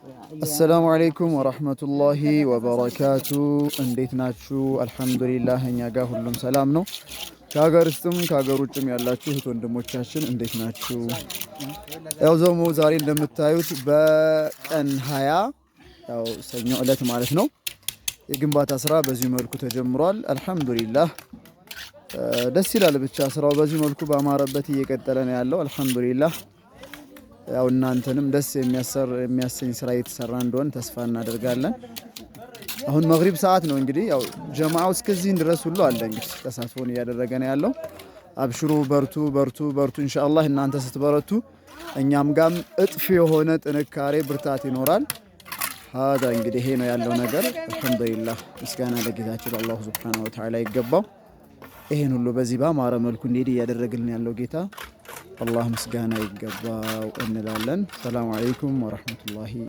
السلام عليكم ورحمة الله وبركاته. እንዴት ናችሁ? አልሐምዱሊላህ እኛ ጋር ሁሉም ሰላም ነው። ከሀገር ውስጥም ከሀገር ውጭም ያላችሁ እህት ወንድሞቻችን እንዴት ናችሁ? ያው ዛሬ እንደምታዩት በቀን 20 ያው ሰኞ ዕለት ማለት ነው የግንባታ ስራ በዚህ መልኩ ተጀምሯል። አልሐምዱሊላህ ደስ ይላል። ብቻ ስራው በዚህ መልኩ ባማረበት እየቀጠለ ነው ያለው። አልሐምዱሊላህ ያው እናንተንም ደስ የሚያሰኝ ስራ እየተሰራ እንደሆነ ተስፋ እናደርጋለን። አሁን መግሪብ ሰዓት ነው እንግዲህ ያው ጀማዓው እስከዚህ ድረስ ሁሉ አለ እንግዲህ ተሳትፎን እያደረገ ነው ያለው። አብሽሩ፣ በርቱ በርቱ በርቱ። ኢንሻአላህ እናንተ ስትበረቱ እኛም ጋም እጥፍ የሆነ ጥንካሬ ብርታት ይኖራል። هذا እንግዲህ ይሄ ነው ያለው ነገር። አልሐምዱሊላህ ምስጋና ለጌታችን አላህ ሱብሓነሁ ወተዓላ ይገባው። ይሄን ሁሉ በዚህ ባማረ መልኩ እንዴት እያደረገልን ያለው ጌታ አላህ ምስጋና ይገባው እንላለን። ሰላም አለይኩም ወራህመቱላሂ